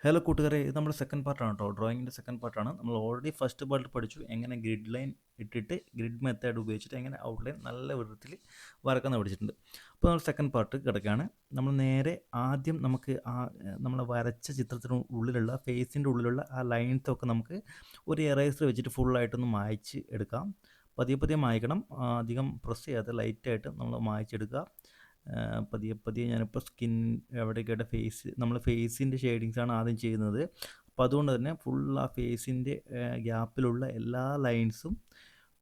Hello കൂട്ടുകാരെ, ഇത് നമ്മുടെ സെക്കൻഡ് പാർട്ടാണ് കേട്ടോ. ഡ്രോയിങ്ങിൻ്റെ സെക്കൻഡ് പാർട്ടാണ്. നമ്മൾ ഓൾറെഡി ഫസ്റ്റ് പാർട്ട് പഠിച്ചു എങ്ങനെ ഗ്രിഡ് ലൈൻ ഇട്ടിട്ട് ഗ്രിഡ് മെത്തേഡ് ഉപയോഗിച്ചിട്ട് എങ്ങനെ ഔട്ട്ലൈൻ നല്ല വിധത്തിൽ വരക്കുന്ന പഠിച്ചിട്ടുണ്ട്. അപ്പോൾ നമ്മൾ സെക്കൻഡ് പാർട്ട് കിടക്കുകയാണ്. നമ്മൾ നേരെ ആദ്യം നമുക്ക് നമ്മൾ വരച്ച ചിത്രത്തിന് ഉള്ളിലുള്ള ഫേസിൻ്റെ ഉള്ളിലുള്ള ആ ലൈൻസൊക്കെ നമുക്ക് ഒരു എറേസർ വെച്ചിട്ട് ഫുള്ളായിട്ടൊന്ന് മായ്ച്ച് എടുക്കാം. പതിയെ പതിയെ മായ്ക്കണം, അധികം പ്രസ് ചെയ്യാതെ ലൈറ്റായിട്ട് നമ്മൾ മായ്ച്ചെടുക്കുക. പതിയെ പതിയെ ഞാനിപ്പോൾ സ്കിൻ എവിടെയൊക്കെയായിട്ട് നമ്മൾ ഫേസിൻ്റെ ഷെയ്ഡിങ്സാണ് ആദ്യം ചെയ്യുന്നത്. അപ്പോൾ അതുകൊണ്ട് തന്നെ ഫുൾ ആ ഫേസിൻ്റെ ഗ്യാപ്പിലുള്ള എല്ലാ ലൈൻസും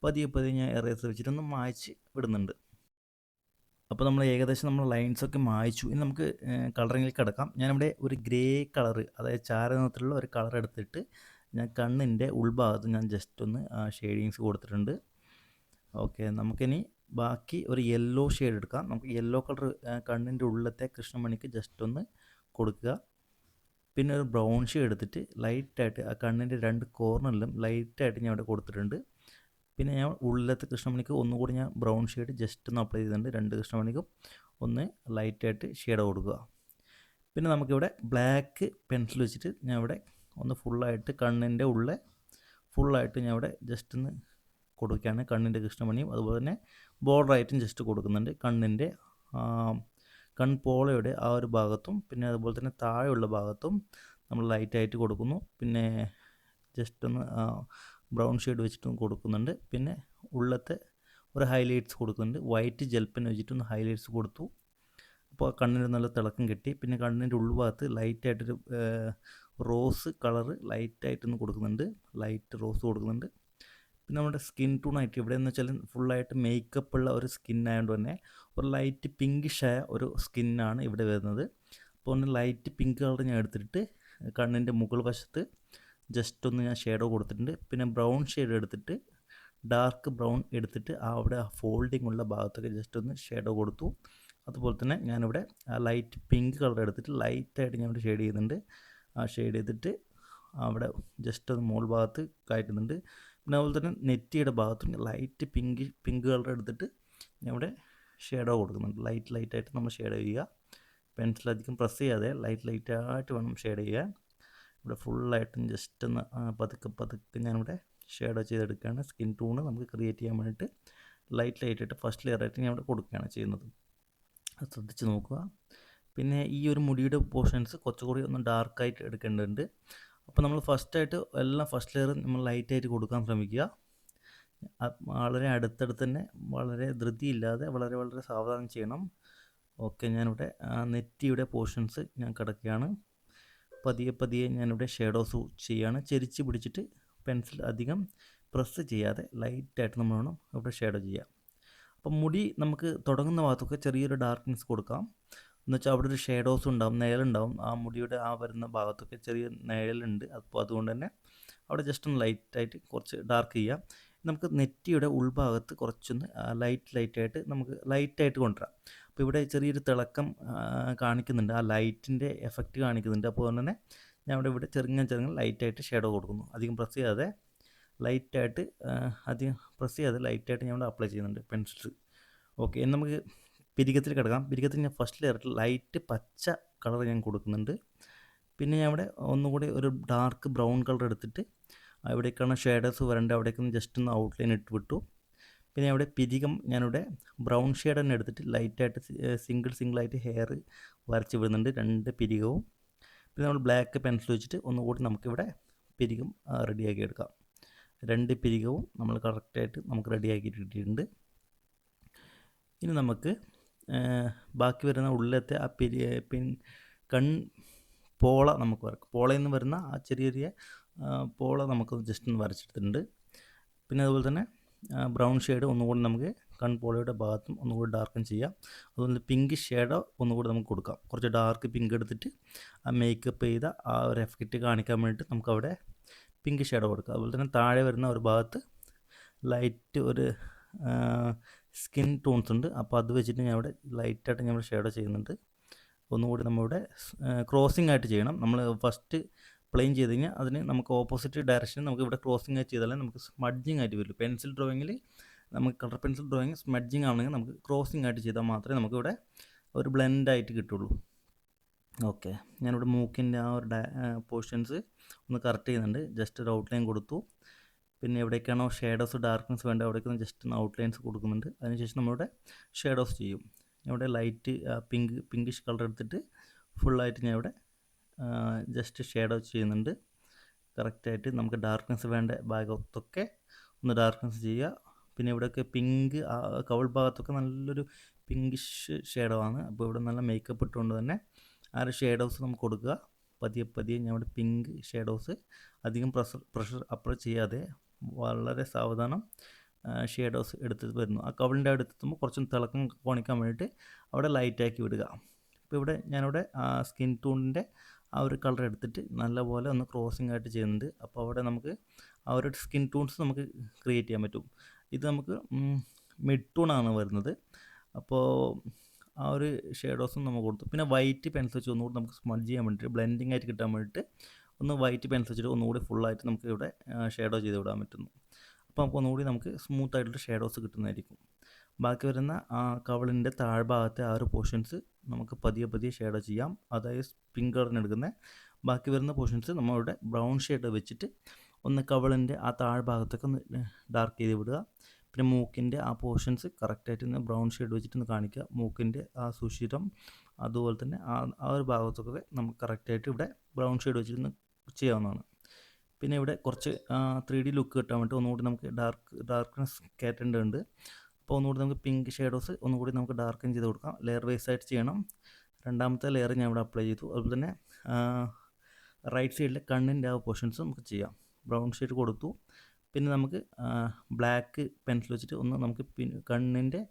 പതിയെ പതിയെ ഞാൻ എറേസർ വെച്ചിട്ടൊന്ന് മായ്ച്ച് വിടുന്നുണ്ട്. അപ്പോൾ നമ്മൾ ഏകദേശം നമ്മൾ ലൈൻസൊക്കെ മായ്ച്ചു. ഇനി നമുക്ക് കളറിങ്ങിൽ കിടക്കാം. ഞാനിവിടെ ഒരു ഗ്രേ കളറ്, അതായത് ചാരനിറത്തിലുള്ള ഒരു കളർ എടുത്തിട്ട് ഞാൻ കണ്ണിൻ്റെ ഉൾഭാഗത്ത് ഞാൻ ജസ്റ്റ് ഒന്ന് ഷെയ്ഡിങ്സ് കൊടുത്തിട്ടുണ്ട്. ഓക്കെ, നമുക്കിനി ബാക്കി ഒരു യെല്ലോ ഷെയ്ഡ് എടുക്കാം. നമുക്ക് യെല്ലോ കളർ കണ്ണിൻ്റെ ഉള്ളിലത്തെ കൃഷ്ണമണിക്ക് ജസ്റ്റ് ഒന്ന് കൊടുക്കുക. പിന്നെ ഒരു ബ്രൗൺ ഷെയ്ഡ് എടുത്തിട്ട് ലൈറ്റായിട്ട് ആ കണ്ണിൻ്റെ രണ്ട് കോർണറിലും ലൈറ്റായിട്ട് ഞാൻ ഇവിടെ കൊടുത്തിട്ടുണ്ട്. പിന്നെ ഞാൻ ഉള്ളിലത്തെ കൃഷ്ണമണിക്ക് ഒന്നുകൂടി ഞാൻ ബ്രൗൺ ഷെയ്ഡ് ജസ്റ്റ് ഒന്ന് അപ്ലൈ ചെയ്തിട്ടുണ്ട്. രണ്ട് കൃഷ്ണമണിക്കും ഒന്ന് ലൈറ്റായിട്ട് ഷെയ്ഡ് കൊടുക്കുക. പിന്നെ നമുക്കിവിടെ ബ്ലാക്ക് പെൻസിൽ വെച്ചിട്ട് ഞാൻ ഇവിടെ ഒന്ന് ഫുള്ളായിട്ട് കണ്ണിൻ്റെ ഉള്ളിൽ ഫുള്ളായിട്ട് ഞാൻ ഇവിടെ ജസ്റ്റ് ഒന്ന് കൊടുക്കുകയാണ്. കണ്ണിൻ്റെ കൃഷ്ണമണിയും അതുപോലെ തന്നെ ബോർഡറായിട്ടും ജസ്റ്റ് കൊടുക്കുന്നുണ്ട്. കണ്ണിൻ്റെ കൺപോളയുടെ ആ ഒരു ഭാഗത്തും പിന്നെ അതുപോലെ തന്നെ താഴെയുള്ള ഭാഗത്തും നമ്മൾ ലൈറ്റായിട്ട് കൊടുക്കുന്നു. പിന്നെ ജസ്റ്റ് ഒന്ന് ബ്രൗൺ ഷെയ്ഡ് വെച്ചിട്ടും കൊടുക്കുന്നുണ്ട്. പിന്നെ ഉള്ളത്തെ ഒരു ഹൈലൈറ്റ്സ് കൊടുക്കുന്നുണ്ട്. വൈറ്റ് ജെൽ പെൻ വെച്ചിട്ടൊന്ന് ഹൈലൈറ്റ്സ് കൊടുത്തു. അപ്പോൾ കണ്ണിന് നല്ല തിളക്കം കിട്ടി. പിന്നെ കണ്ണിൻ്റെ ഉൾഭാഗത്ത് ലൈറ്റായിട്ടൊരു റോസ് കളറ് ലൈറ്റായിട്ടൊന്ന് കൊടുക്കുന്നുണ്ട്. ലൈറ്റ് റോസ് കൊടുക്കുന്നുണ്ട്. പിന്നെ നമ്മുടെ സ്കിൻ ടൂണായിട്ട് ഇവിടെ എന്ന് വെച്ചാൽ ഫുള്ളായിട്ട് മേക്കപ്പ് ഉള്ള ഒരു സ്കിൻ ആയതുകൊണ്ട് തന്നെ ഒരു ലൈറ്റ് പിങ്കിഷായ ഒരു സ്കിന്നാണ് ഇവിടെ വരുന്നത്. അപ്പോൾ ഒന്ന് ലൈറ്റ് പിങ്ക് കളർ ഞാൻ എടുത്തിട്ട് കണ്ണിൻ്റെ മുകൾ വശത്ത് ജസ്റ്റ് ഒന്ന് ഞാൻ ഷേഡോ കൊടുത്തിട്ടുണ്ട്. പിന്നെ ബ്രൗൺ ഷെയ്ഡ് എടുത്തിട്ട് ഡാർക്ക് ബ്രൗൺ എടുത്തിട്ട് അവിടെ ആ ഫോൾഡിംഗ് ഉള്ള ഭാഗത്തൊക്കെ ജസ്റ്റ് ഒന്ന് ഷേഡോ കൊടുത്തു. അതുപോലെ തന്നെ ഞാനിവിടെ ആ ലൈറ്റ് പിങ്ക് കളർ എടുത്തിട്ട് ലൈറ്റായിട്ട് ഞാൻ ഇവിടെ ഷെയ്ഡ് ചെയ്യുന്നുണ്ട്. ആ ഷെയ്ഡ് ചെയ്തിട്ട് അവിടെ ജസ്റ്റ് ഒന്ന് മുകൾ ഭാഗത്ത് കയറ്റുന്നുണ്ട്. പിന്നെ അതുപോലെ തന്നെ നെറ്റിയുടെ ഭാഗത്തും ലൈറ്റ് പിങ്ക് കളർ എടുത്തിട്ട് ഞാൻ ഇവിടെ ഷേഡോ കൊടുക്കുന്നുണ്ട്. ലൈറ്റായിട്ട് നമ്മൾ ഷേഡ് ചെയ്യുക. പെൻസിലധികം പ്രസ് ചെയ്യാതെ ലൈറ്റായിട്ട് വേണം ഷേഡ് ചെയ്യാൻ. ഇവിടെ ഫുള്ളായിട്ടും ജസ്റ്റ് ഒന്ന് പതുക്കെ ഞാനിവിടെ ഷേഡോ ചെയ്തെടുക്കുകയാണ്. സ്കിൻ ടൂണ് നമുക്ക് ക്രിയേറ്റ് ചെയ്യാൻ വേണ്ടിയിട്ട് ലൈറ്റായിട്ട് ഫസ്റ്റ് ലെയറായിട്ട് ഞാൻ ഇവിടെ കൊടുക്കുകയാണ് ചെയ്യുന്നത്. അത് ശ്രദ്ധിച്ച് നോക്കുക. പിന്നെ ഈ ഒരു മുടിയുടെ പോർഷൻസ് കുറച്ചുകൂടി ഒന്ന് ഡാർക്കായിട്ട് എടുക്കേണ്ടതുണ്ട്. അപ്പോൾ നമ്മൾ ഫസ്റ്റായിട്ട് എല്ലാം ഫസ്റ്റ് ലെയർ നമ്മൾ ലൈറ്റായിട്ട് കൊടുക്കാൻ ശ്രമിക്കുക. വളരെ അടുത്തടുത്ത് തന്നെ വളരെ ധൃതിയില്ലാതെ വളരെ സാവധാനം ചെയ്യണം. ഓക്കെ, ഞാനിവിടെ നെറ്റിയുടെ പോർഷൻസ് ഞാൻ കിടക്കുകയാണ്. പതിയെ ഞാനിവിടെ ഷേഡോസ് ചെയ്യുകയാണ്. ചെരിച്ച് പിടിച്ചിട്ട് പെൻസിൽ അധികം പ്രസ് ചെയ്യാതെ ലൈറ്റായിട്ട് നമ്മൾ വേണം ഇവിടെ ഷേഡോ ചെയ്യാം. അപ്പം മുടി നമുക്ക് തുടങ്ങുന്ന ഭാഗത്തൊക്കെ ചെറിയൊരു ഡാർക്ക്നെസ് കൊടുക്കാം. എന്നുവെച്ചാൽ അവിടെ ഒരു ഷേഡോസ് ഉണ്ടാവും, നിഴലുണ്ടാവും. ആ മുടിയുടെ ആ വരുന്ന ഭാഗത്തൊക്കെ ചെറിയ നിഴലുണ്ട്. അപ്പോൾ അതുകൊണ്ട് തന്നെ അവിടെ ജസ്റ്റ് ഒന്ന് ലൈറ്റായിട്ട് കുറച്ച് ഡാർക്ക് ചെയ്യാം. നമുക്ക് നെറ്റിയുടെ ഉൾഭാഗത്ത് കുറച്ചൊന്ന് ലൈറ്റായിട്ട് നമുക്ക് ലൈറ്റായിട്ട് കൊണ്ടുവരാം. അപ്പോൾ ഇവിടെ ചെറിയൊരു തിളക്കം കാണിക്കുന്നുണ്ട്, ആ ലൈറ്റിൻ്റെ എഫക്റ്റ് കാണിക്കുന്നുണ്ട്. അപ്പോൾ തന്നെ ഞാൻ ഇവിടെ ചെറുങ്ങനെ ലൈറ്റായിട്ട് ഷേഡോ കൊടുക്കുന്നു. അധികം പ്രസ് ചെയ്യാതെ ലൈറ്റായിട്ട് ഞാൻ ഇവിടെ അപ്ലൈ ചെയ്യുന്നുണ്ട് പെൻസിൽ. ഓക്കെ, ഇനി നമുക്ക് പിരികത്തിൽ കിടക്കാം. പിരികത്തിൽ ഞാൻ ഫസ്റ്റ് ലെയറിൽ ലൈറ്റ് പച്ച കളർ ഞാൻ കൊടുക്കുന്നുണ്ട്. പിന്നെ ഞാൻ ഇവിടെ ഒന്നുകൂടി ഒരു ഡാർക്ക് ബ്രൗൺ കളർ എടുത്തിട്ട് എവിടേക്കാണ് ഷേഡേഴ്സ് വരേണ്ടത് അവിടേക്കൊന്ന് ജസ്റ്റ് ഒന്ന് ഔട്ട്ലൈൻ ഇട്ട് വിട്ടു. പിന്നെ അവിടെ പിരികം ഞാനിവിടെ ബ്രൗൺ ഷെയ്ഡ് തന്നെ എടുത്തിട്ട് ലൈറ്റായിട്ട് സിംഗിളായിട്ട് ഹെയർ വരച്ച് വിടുന്നുണ്ട്, രണ്ട് പിരികവും. പിന്നെ നമ്മൾ ബ്ലാക്ക് പെൻസിൽ വെച്ചിട്ട് ഒന്നുകൂടി നമുക്കിവിടെ പിരികം റെഡിയാക്കി എടുക്കാം. രണ്ട് പിരികവും നമ്മൾ കറക്റ്റായിട്ട് നമുക്ക് റെഡിയാക്കിയിട്ട് കിട്ടിയിട്ടുണ്ട്. ഇനി നമുക്ക് ബാക്കി വരുന്ന ഉള്ളിലത്തെ ആ പോള നമുക്ക് വരക്കാം. പോളയിൽ നിന്ന് വരുന്ന ആ ചെറിയ പോള നമുക്ക് ജസ്റ്റ് ഒന്ന് വരച്ചെടുത്തിട്ടുണ്ട്. പിന്നെ അതുപോലെ തന്നെ ബ്രൗൺ ഷെയ്ഡ് ഒന്നുകൂടി നമുക്ക് കൺപോളയുടെ ഭാഗത്തും ഒന്നുകൂടി ഡാർക്കൻ ചെയ്യാം. അതുപോലെ പിങ്ക് ഷെയ്ഡോ ഒന്നുകൂടി നമുക്ക് കൊടുക്കാം. കുറച്ച് ഡാർക്ക് പിങ്ക് എടുത്തിട്ട് ആ മേക്കപ്പ് ചെയ്ത ആ ഒരു എഫക്റ്റ് കാണിക്കാൻ വേണ്ടിയിട്ട് നമുക്കവിടെ പിങ്ക് ഷെയ്ഡോ കൊടുക്കാം. അതുപോലെ തന്നെ താഴെ വരുന്ന ഒരു ഭാഗത്ത് ലൈറ്റ് ഒരു സ്കിൻ ടോൺസ് ഉണ്ട്. അപ്പോൾ അത് വെച്ചിട്ട് ഞാൻ ഇവിടെ ലൈറ്റായിട്ട് ഞാൻ ഇവിടെ ഷെയ്ഡോ ചെയ്യുന്നുണ്ട്. ഒന്നുകൂടി നമ്മളിവിടെ ക്രോസിംഗ് ആയിട്ട് ചെയ്യണം. നമ്മൾ ഫസ്റ്റ് പ്ലെയിൻ ചെയ്ത് കഴിഞ്ഞാൽ അതിന് നമുക്ക് ഓപ്പോസിറ്റ് ഡയറക്ഷൻ നമുക്ക് ഇവിടെ ക്രോസിംഗ് ആയിട്ട് ചെയ്താലേ നമുക്ക് സ്മഡ്ജിങ് ആയിട്ട് വരും. പെൻസിൽ ഡ്രോയിങ്ങിൽ നമുക്ക് കളർ പെൻസിൽ ഡ്രോയിങ് സ്മഡ്ജിങ് ആവണമെങ്കിൽ നമുക്ക് ക്രോസിംഗ് ആയിട്ട് ചെയ്താൽ മാത്രമേ നമുക്കിവിടെ ഒരു ബ്ലെൻഡായിട്ട് കിട്ടുള്ളൂ. ഓക്കെ, ഞാനിവിടെ മൂക്കിൻ്റെ ആ ഒരു പോർഷൻസ് ഒന്ന് കറക്റ്റ് ചെയ്യുന്നുണ്ട്. ജസ്റ്റ് ഒരു ഔട്ട്ലൈൻ കൊടുത്തു. പിന്നെ എവിടേക്കാണോ ഷേഡോസ് ഡാർക്ക്നെസ് വേണ്ടത് അവിടേക്ക് ജസ്റ്റ് ഒന്ന് ഔട്ട്ലൈൻസ് കൊടുക്കുന്നുണ്ട്. അതിനുശേഷം നമ്മളിവിടെ ഷേഡോസ് ചെയ്യും. ഇവിടെ ലൈറ്റ് പിങ്കിഷ് കളർ എടുത്തിട്ട് ഫുള്ളായിട്ട് ഞാൻ ഇവിടെ ജസ്റ്റ് ഷേഡോ ചെയ്യുന്നുണ്ട്. കറക്റ്റായിട്ട് നമുക്ക് ഡാർക്ക്നെസ് വേണ്ട ഭാഗത്തൊക്കെ ഒന്ന് ഡാർക്ക്നെസ് ചെയ്യുക. പിന്നെ ഇവിടെയൊക്കെ പിങ്ക് കവിൾ ഭാഗത്തൊക്കെ നല്ലൊരു പിങ്കിഷ് ഷേഡോ ആണ്. അപ്പോൾ ഇവിടെ നല്ല മേക്കപ്പ് ഇട്ടുകൊണ്ട് തന്നെ ആ ഒരു ഷേഡോസ് നമുക്ക് കൊടുക്കുക. പതിയെ പതിയെ ഞാൻ ഇവിടെ പിങ്ക് ഷേഡോസ് അധികം പ്രഷർ അപ്ലൈ ചെയ്യാതെ വളരെ സാവധാനം ഷേഡോസ് എടുത്തിട്ട് വരുന്നു. ആ കവിളിൻ്റെ അടുത്തെത്തുമ്പോൾ കുറച്ചും തിളക്കം കാണിക്കാൻ വേണ്ടിയിട്ട് അവിടെ ലൈറ്റാക്കി വിടുക. ഇപ്പോൾ ഇവിടെ ഞാനിവിടെ സ്കിൻ ടൂണിൻ്റെ ആ ഒരു കളർ എടുത്തിട്ട് നല്ലപോലെ ഒന്ന് ക്രോസിംഗ് ആയിട്ട് ചെയ്യുന്നുണ്ട്. അപ്പോൾ അവിടെ നമുക്ക് ആ ഒരു സ്കിൻ ടൂൺസ് നമുക്ക് ക്രിയേറ്റ് ചെയ്യാൻ പറ്റും. ഇത് നമുക്ക് മിഡ് ടൂണാണ് വരുന്നത്. അപ്പോൾ ആ ഒരു ഷേഡോസും നമുക്ക് കൊടുത്തു. പിന്നെ വൈറ്റ് പെൻസിൽ വെച്ച് ഒന്നുകൂടി നമുക്ക് സ്മഡ്ജ് ചെയ്യാൻ വേണ്ടിയിട്ട് ബ്ലെൻഡിങ് ആയിട്ട് കിട്ടാൻ വേണ്ടിയിട്ട് ഒന്ന് വൈറ്റ് പെൻസിൽ വെച്ചിട്ട് ഒന്നുകൂടി ഫുള്ളായിട്ട് നമുക്ക് ഇവിടെ ഷേഡോ ചെയ്ത് വിടാൻ പറ്റുന്നു. അപ്പോൾ നമുക്ക് ഒന്നുകൂടി നമുക്ക് സ്മൂത്ത് ആയിട്ടുള്ള ഷേഡോസ് കിട്ടുന്നതായിരിക്കും. ബാക്കി വരുന്ന ആ കവിളിൻ്റെ താഴ്ഭാഗത്തെ ആ ഒരു പോർഷൻസ് നമുക്ക് പതിയെ പതിയെ ഷേഡോ ചെയ്യാം. അതായത് പിങ്ക് കളറിന് എടുക്കുന്നത്. ബാക്കി വരുന്ന പോർഷൻസ് നമ്മളിവിടെ ബ്രൗൺ ഷെയ്ഡ് വെച്ചിട്ട് ഒന്ന് കവിളിൻ്റെ ആ താഴ്ഭാഗത്തൊക്കെ ഒന്ന് ഡാർക്ക് ചെയ്ത് വിടുക. പിന്നെ മൂക്കിൻ്റെ ആ പോർഷൻസ് കറക്റ്റായിട്ട് ഒന്ന് ബ്രൗൺ ഷെയ്ഡ് വെച്ചിട്ടൊന്ന് കാണിക്കുക. മൂക്കിൻ്റെ ആ സുഷിരം അതുപോലെ തന്നെ ആ ഒരു ഭാഗത്തൊക്കെ നമുക്ക് കറക്റ്റായിട്ട് ഇവിടെ ബ്രൗൺ ഷെയ്ഡ് വെച്ചിട്ടൊന്ന് ചെയ്യാവുന്നതാണ്. പിന്നെ ഇവിടെ കുറച്ച് 3D ലുക്ക് കിട്ടാൻ വേണ്ടി ഒന്നുകൂടി നമുക്ക് ഡാർക്ക്നെസ് കയറ്റേണ്ടതുണ്ട്. അപ്പോൾ ഒന്നുകൂടി നമുക്ക് പിങ്ക് ഷെയ്ഡോസ് ഒന്നുകൂടി നമുക്ക് ഡാർക്കൻ ചെയ്ത് കൊടുക്കാം. ലെയർ വൈസ് ആയിട്ട് ചെയ്യണം. രണ്ടാമത്തെ ലെയർ ഞാൻ ഇവിടെ അപ്ലൈ ചെയ്തു. അതുപോലെ തന്നെ റൈറ്റ് സൈഡിലെ കണ്ണിൻ്റെ ആ പോർഷൻസ് നമുക്ക് ചെയ്യാം. ബ്രൗൺ ഷെയ്ഡ് കൊടുത്തു. പിന്നെ നമുക്ക് ബ്ലാക്ക് പെൻസിൽ വെച്ചിട്ട് ഒന്ന് നമുക്ക് കണ്ണിൻ്റെ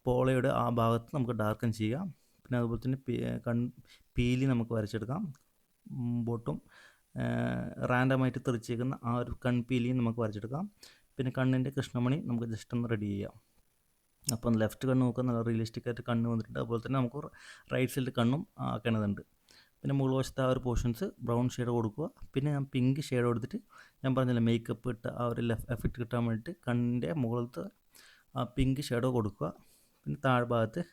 പോളയുടെ ആ ഭാഗത്ത് നമുക്ക് ഡാർക്കൻ ചെയ്യാം. പിന്നെ അതുപോലെ തന്നെ പീലി നമുക്ക് വരച്ചെടുക്കാം. ബോട്ടും റാൻഡമായിട്ട് തെറിച്ചേക്കുന്ന ആ ഒരു കൺപീലിയും നമുക്ക് വരച്ചെടുക്കാം. പിന്നെ കണ്ണിൻ്റെ കൃഷ്ണമണി നമുക്ക് ജസ്റ്റ് ഒന്ന് റെഡി ചെയ്യാം. അപ്പം ലെഫ്റ്റ് കണ്ണ് നോക്കുക, നല്ല റിയലിസ്റ്റിക് ആയിട്ട് കണ്ണ് വന്നിട്ടുണ്ട്. അതുപോലെ തന്നെ നമുക്ക് റൈറ്റ് സൈഡിൽ കണ്ണും ആക്കേണ്ടതുണ്ട്. പിന്നെ മുകൾ വശത്തെ ആ ഒരു പോർഷൻസ് ബ്രൗൺ ഷെയ്ഡ് കൊടുക്കുക. പിന്നെ ഞാൻ പിങ്ക് ഷെയ്ഡ് കൊടുത്തിട്ട് ഞാൻ പറഞ്ഞില്ല മേക്കപ്പ് ഇട്ട് ആ ഒരു എഫക്റ്റ് കിട്ടാൻ വേണ്ടിയിട്ട് കണ്ണിൻ്റെ മുകളിലത്തെ ആ പിങ്ക് ഷെയ്ഡോ കൊടുക്കുക. പിന്നെ താഴ്ഭാഗത്ത്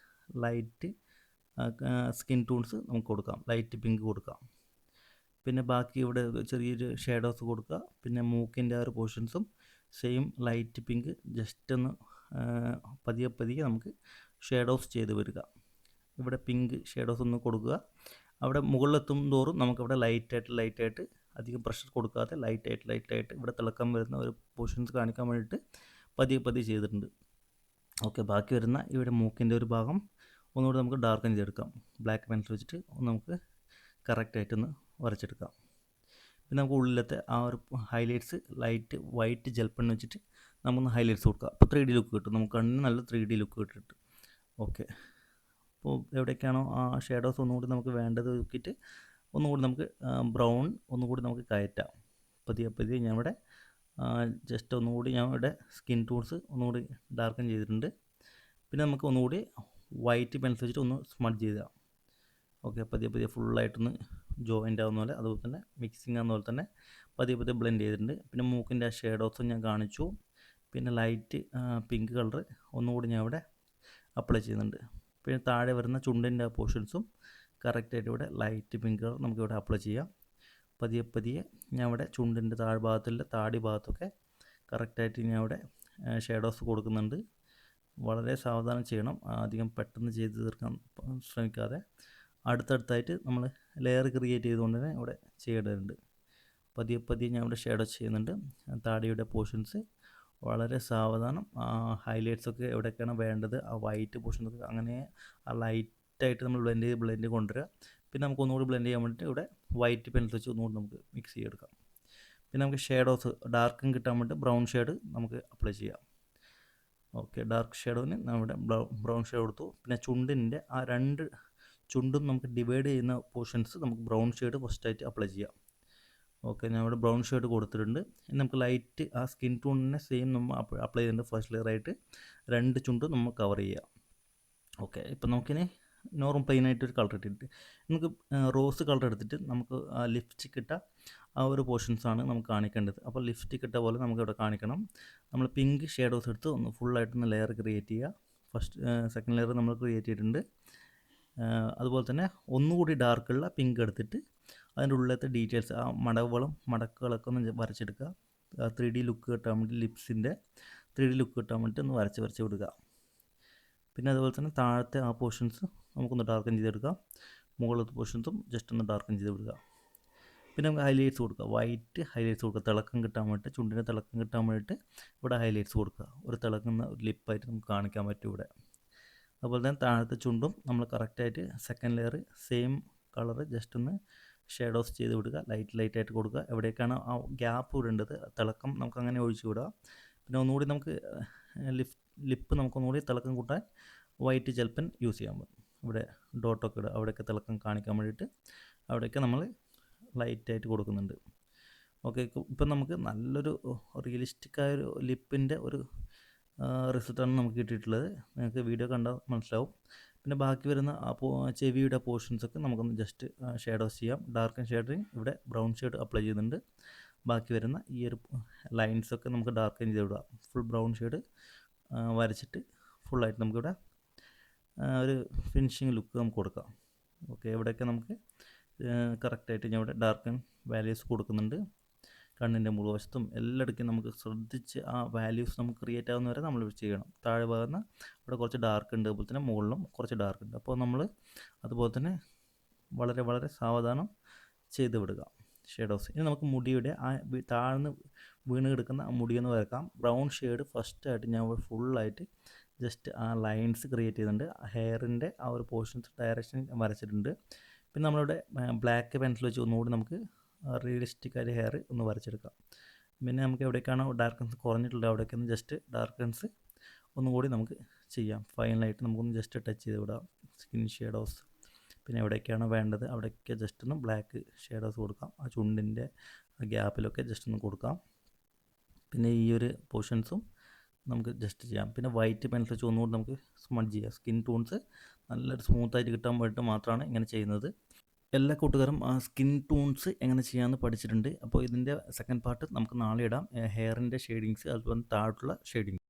ലൈറ്റ് സ്കിൻ ടൂൺസ് നമുക്ക് കൊടുക്കാം. ലൈറ്റ് പിങ്ക് കൊടുക്കാം. പിന്നെ ബാക്കി ഇവിടെ ചെറിയൊരു ഷേഡോസ് കൊടുക്കുക. പിന്നെ മൂക്കിൻ്റെ ആ ഒരു പോർഷൻസും സെയിം ലൈറ്റ് പിങ്ക് ജസ്റ്റ് ഒന്ന് പതിയെ പതിയെ നമുക്ക് ഷേഡോസ് ചെയ്ത് വരിക. ഇവിടെ പിങ്ക് ഷേഡോസ് ഒന്ന് കൊടുക്കുക. അവിടെ മുകളിലെത്തും തോറും നമുക്കിവിടെ ലൈറ്റായിട്ട് അധികം പ്രഷർ കൊടുക്കാതെ ലൈറ്റായിട്ട് ഇവിടെ തിളക്കം വരുന്ന ഒരു പോർഷൻസ് കാണിക്കാൻ വേണ്ടിയിട്ട് പതിയെ പതിയെ ചെയ്തിട്ടുണ്ട്. ഓക്കെ, ബാക്കി വരുന്ന ഇവിടെ മൂക്കിൻ്റെ ഒരു ഭാഗം ഒന്നുകൂടി നമുക്ക് ഡാർക്കൻ ചെയ്തെടുക്കാം. ബ്ലാക്ക് പെൻസിൽ വെച്ചിട്ട് നമുക്ക് കറക്റ്റായിട്ടൊന്ന് വരച്ചെടുക്കാം. പിന്നെ നമുക്ക് ഉള്ളിലത്തെ ആ ഒരു highlights light white gel pen വെച്ചിട്ട് നമുക്കൊന്ന് ഹൈലൈറ്റ്സ് കൊടുക്കാം. അപ്പോൾ 3D ലുക്ക് കിട്ടും. നമുക്ക് കണ്ണിന് നല്ല 3D ലുക്ക് കിട്ടിയിട്ട്. ഓക്കെ, അപ്പോൾ എവിടേക്കാണോ ആ ഷേഡോസ് ഒന്നുകൂടി നമുക്ക് വേണ്ടത് നോക്കിയിട്ട് ഒന്നുകൂടി നമുക്ക് ബ്രൗൺ ഒന്നുകൂടി നമുക്ക് കയറ്റാം. പതിയെ ഞാൻ ഇവിടെ ജസ്റ്റ് ഒന്നുകൂടി ഞാൻ ഇവിടെ സ്കിൻ ടൂൺസ് ഒന്നുകൂടി ഡാർക്കൻ ചെയ്തിട്ടുണ്ട്. പിന്നെ നമുക്ക് ഒന്നുകൂടി വൈറ്റ് പെൻസിൽ വെച്ചിട്ട് ഒന്ന് സ്മഡ്ജ് ചെയ്താൽ ഓക്കെ. പതിയെ ഫുള്ളായിട്ടൊന്ന് ജോയിൻ്റ് ആവുന്ന പോലെ, അതുപോലെ തന്നെ മിക്സിങ് ആവുന്ന പോലെ തന്നെ പതിയെ ബ്ലെൻഡ് ചെയ്തിട്ടുണ്ട്. പിന്നെ മൂക്കിൻ്റെ ആ ഷേഡോസും ഞാൻ കാണിച്ചു. പിന്നെ ലൈറ്റ് പിങ്ക് കളർ ഒന്നുകൂടി ഞാൻ ഇവിടെ അപ്ലൈ ചെയ്യുന്നുണ്ട്. പിന്നെ താഴെ വരുന്ന ചുണ്ടിൻ്റെ ആ പോർഷൻസും കറക്റ്റായിട്ട് ഇവിടെ ലൈറ്റ് പിങ്ക് കളർ നമുക്കിവിടെ അപ്ലൈ ചെയ്യാം. പതിയെ ഞാൻ ഇവിടെ ചുണ്ടിൻ്റെ താഴ്ഭാഗത്തിൻ്റെ താടി ഭാഗത്തൊക്കെ കറക്റ്റായിട്ട് ഞാൻ ഇവിടെ ഷേഡോസ് കൊടുക്കുന്നുണ്ട്. വളരെ സാവധാനം ചെയ്യണം. അധികം പെട്ടെന്ന് ചെയ്ത് തീർക്കാൻ ശ്രമിക്കാതെ അടുത്തടുത്തായിട്ട് നമ്മൾ ലെയർ ക്രിയേറ്റ് ചെയ്തുകൊണ്ട് തന്നെ ഇവിടെ ചെയ്യേണ്ടതുണ്ട്. പതിയെ ഞാൻ ഇവിടെ ഷേഡോ ചെയ്യുന്നുണ്ട്. താടിയുടെ പോർഷൻസ് വളരെ സാവധാനം ഹൈലൈറ്റ്സൊക്കെ എവിടെയൊക്കെയാണ് വേണ്ടത് ആ വൈറ്റ് പോർഷൻസൊക്കെ അങ്ങനെ ആ ലൈറ്റായിട്ട് നമ്മൾ ബ്ലെൻഡ് കൊണ്ടുവരിക. പിന്നെ നമുക്ക് ഒന്നുകൂടി ബ്ലെൻഡ് ചെയ്യാൻ വേണ്ടിയിട്ട് ഇവിടെ വൈറ്റ് പെൻസിൽ വെച്ച് ഒന്നുകൂടി നമുക്ക് മിക്സ് ചെയ്തെടുക്കാം. പിന്നെ നമുക്ക് ഷേഡോസ് ഡാർക്കും കിട്ടാൻ വേണ്ടി ബ്രൗൺ ഷെയ്ഡ് നമുക്ക് അപ്ലൈ ചെയ്യാം. ഓക്കെ, ഡാർക്ക് ഷെയ്ഡോന് നമ്മുടെ ബ്രൗൺ ഷെയ്ഡ് കൊടുത്തു. പിന്നെ ചുണ്ടിൻ്റെ ആ രണ്ട് ചുണ്ടും നമുക്ക് ഡിവൈഡ് ചെയ്യുന്ന പോർഷൻസ് നമുക്ക് ബ്രൗൺ ഷെയ്ഡ് ഫസ്റ്റായിട്ട് അപ്ലൈ ചെയ്യാം. ഓക്കെ, ഞാൻ ഇവിടെ ബ്രൗൺ ഷെയ്ഡ് കൊടുത്തിട്ടുണ്ട്. ഇനി നമുക്ക് ലൈറ്റ് ആ സ്കിൻ ടൂണിനെ സെയിം നമ്മൾ അപ്ലൈ ചെയ്യുന്നുണ്ട്. ഫസ്റ്റ് ലെയറായിട്ട് രണ്ട് ചുണ്ട് നമ്മൾ കവർ ചെയ്യുക. ഓക്കെ, ഇപ്പം നമുക്കിനി നോർമൽ പ്ലെയിൻ ആയിട്ടൊരു കളർ ഇട്ടിട്ട് നമുക്ക് റോസ് കളർ എടുത്തിട്ട് നമുക്ക് ആ ലിപ്സ്റ്റിക് ഇട്ട ആ ഒരു പോർഷൻസാണ് നമുക്ക് കാണിക്കേണ്ടത്. അപ്പോൾ ലിപ്സ്റ്റിക് ഇട്ട പോലെ നമുക്ക് ഇവിടെ കാണിക്കണം. നമ്മൾ പിങ്ക് ഷേഡോസ് എടുത്ത് ഒന്ന് ഫുള്ളായിട്ടൊന്ന് ലെയർ ക്രിയേറ്റ് ചെയ്യുക. ഫസ്റ്റ് സെക്കൻഡ് ലെയർ നമ്മൾ ക്രിയേറ്റ് ചെയ്തിട്ടുണ്ട്. അതുപോലെ തന്നെ ഒന്നുകൂടി ഡാർക്കുള്ള പിങ്ക് എടുത്തിട്ട് അതിൻ്റെ ഉള്ളിലത്തെ ഡീറ്റെയിൽസ് ആ മടക്കുകളൊക്കെ ഒന്ന് വരച്ചെടുക്കുക. 3D ലുക്ക് കിട്ടാൻ വേണ്ടി ലിപ്സിൻ്റെ 3D ലുക്ക് കിട്ടാൻ വേണ്ടിയിട്ട് ഒന്ന് വരച്ച് വിടുക. പിന്നെ അതുപോലെ തന്നെ താഴത്തെ ആ പോർഷൻസ് നമുക്കൊന്ന് ഡാർക്കൻ ചെയ്തെടുക്കാം. മുകളിലത്തെ പോർഷൻസും ജസ്റ്റ് ഒന്ന് ഡാർക്കൻ ചെയ്ത് വിടുക. പിന്നെ നമുക്ക് ഹൈലൈറ്റ്സ് കൊടുക്കുക. വൈറ്റ് ഹൈലൈറ്റ്സ് കൊടുക്കുക. തിളക്കം കിട്ടാൻ വേണ്ടിയിട്ട്, ചുണ്ടിൻ്റെ തിളക്കം കിട്ടാൻ വേണ്ടിയിട്ട് ഇവിടെ ഹൈലൈറ്റ്സ് കൊടുക്കുക. ഒരു തിളക്കുന്ന ഒരു ലിപ്പായിട്ട് നമുക്ക് കാണിക്കാൻ പറ്റും ഇവിടെ. അതുപോലെ തന്നെ താഴത്തെ ചുണ്ടും നമ്മൾ കറക്റ്റായിട്ട് second layer same colour just ഒന്ന് ഷേഡോസ് ചെയ്ത് വിടുക. ലൈറ്റായിട്ട് കൊടുക്കുക. എവിടേക്കാണ് ആ ഗ്യാപ്പ് വിടേണ്ടത് തിളക്കം നമുക്ക് അങ്ങനെ ഒഴിച്ചു വിടുക. പിന്നെ ഒന്നുകൂടി നമുക്ക് ലിപ്പ് നമുക്കൊന്നുകൂടി തിളക്കം കൂട്ടാൻ വൈറ്റ് ജെൽ പെൻ യൂസ് ചെയ്യാൻ പറ്റും. ഇവിടെ ഡോട്ടൊക്കെ ഇടുക. അവിടെയൊക്കെ തിളക്കം കാണിക്കാൻ വേണ്ടിയിട്ട് അവിടെയൊക്കെ നമ്മൾ ലൈറ്റായിട്ട് കൊടുക്കുന്നുണ്ട്. ഓക്കെ, ഇപ്പം നമുക്ക് നല്ലൊരു റിയലിസ്റ്റിക്കായൊരു ലിപ്പിൻ്റെ ഒരു റിസൾട്ടാണ് നമുക്ക് കിട്ടിയിട്ടുള്ളത്. നിങ്ങൾക്ക് വീഡിയോ കണ്ടാൽ മനസ്സിലാവും. പിന്നെ ബാക്കി വരുന്ന ചെവിയുടെ പോർഷൻസൊക്കെ നമുക്കൊന്ന് ജസ്റ്റ് ഷേഡോസ് ചെയ്യാം. ഡാർക്കൻ ഷെയ്ഡിങ് ഇവിടെ ബ്രൗൺ ഷെയ്ഡ് അപ്ലൈ ചെയ്യുന്നുണ്ട്. ബാക്കി വരുന്ന ഈ ഒരു ലൈൻസൊക്കെ നമുക്ക് ഡാർക്കൻ ചെയ്ത് വിടാം. ഫുൾ ബ്രൗൺ ഷെയ്ഡ് വരച്ചിട്ട് ഫുള്ളായിട്ട് നമുക്കിവിടെ ഒരു ഫിനിഷിങ് ലുക്ക് നമുക്ക് കൊടുക്കാം. ഓക്കെ, ഇവിടെയൊക്കെ നമുക്ക് കറക്റ്റായിട്ട് ഞാൻ ഇവിടെ ഡാർക്കൻ വാല്യൂസ് കൊടുക്കുന്നുണ്ട്. കണ്ണിൻ്റെ മുഴുവശത്തും എല്ലായിടയ്ക്കും നമുക്ക് ശ്രദ്ധിച്ച് ആ വാല്യൂസ് നമുക്ക് ക്രിയേറ്റ് ആവുന്ന വരെ നമ്മൾ ചെയ്യണം. താഴെ ഭാഗത്ത് ഇവിടെ കുറച്ച് ഡാർക്ക് ഉണ്ട്, അതുപോലെ തന്നെ മുകളിലും കുറച്ച് ഡാർക്ക് ഉണ്ട്. അപ്പോൾ നമ്മൾ അതുപോലെ തന്നെ വളരെ വളരെ സാവധാനം ചെയ്ത് വിടുക ഷേഡോസ്. ഇനി നമുക്ക് മുടിയുടെ ആ താഴ്ന്ന് വീണ് കിടക്കുന്ന ആ മുടിയൊന്ന് വരക്കാം. ബ്രൗൺ ഷെയ്ഡ് ഫസ്റ്റായിട്ട് ഞാൻ ഫുള്ളായിട്ട് ജസ്റ്റ് ആ ലൈൻസ് ക്രിയേറ്റ് ചെയ്തിട്ടുണ്ട്. ഹെയറിൻ്റെ ആ ഒരു പോർഷൻസ് ഡയറക്ഷൻ വരച്ചിട്ടുണ്ട്. പിന്നെ നമ്മളിവിടെ ബ്ലാക്ക് പെൻസിൽ വെച്ച് ഒന്നുകൂടി നമുക്ക് റിയലിസ്റ്റിക് ആയിട്ട് ഹെയർ ഒന്ന് വരച്ചെടുക്കാം. പിന്നെ നമുക്ക് എവിടേക്കാണോ ഡാർക്കൻസ് കുറഞ്ഞിട്ടുള്ളത് അവിടേക്ക് ഒന്ന് ജസ്റ്റ് ഡാർക്കൻസ് ഒന്നുകൂടി നമുക്ക് ചെയ്യാം. ഫൈനലായിട്ട് നമുക്കൊന്ന് ജസ്റ്റ് ടച്ച് ചെയ്ത് വിടാം സ്കിൻ ഷേഡോസ്. പിന്നെ എവിടേക്കാണോ വേണ്ടത് അവിടേക്ക് ജസ്റ്റ് ഒന്ന് ബ്ലാക്ക് ഷേഡോസ് കൊടുക്കാം. ആ ചുണ്ടിൻ്റെ ഗ്യാപ്പിലൊക്കെ ജസ്റ്റ് ഒന്ന് കൊടുക്കാം. പിന്നെ ഈ ഒരു പോർഷൻസും നമുക്ക് ജസ്റ്റ് ചെയ്യാം. പിന്നെ വൈറ്റ് പെൻസിൽ വെച്ച് ഒന്നുകൂടി നമുക്ക് സ്മഡ്ജ് ചെയ്യാം. സ്കിൻ ടോൺസ് നല്ലൊരു സ്മൂത്തായിട്ട് കിട്ടാൻ വേണ്ടിയിട്ട് മാത്രമാണ് ഇങ്ങനെ ചെയ്യുന്നത്. എല്ലാ കൂട്ടുകാരും സ്കിൻ ടോൺസ് എങ്ങനെ ചെയ്യാമെന്ന് പഠിച്ചിട്ടുണ്ട്. അപ്പോൾ ഇതിൻ്റെ സെക്കൻഡ് പാർട്ട് നമുക്ക് നാളെ ഇടാം. ഹെയറിൻ്റെ ഷെയ്ഡിങ്സ് അതുപോലെ താഴോട്ടുള്ള ഷെയ്ഡിങ്സ്.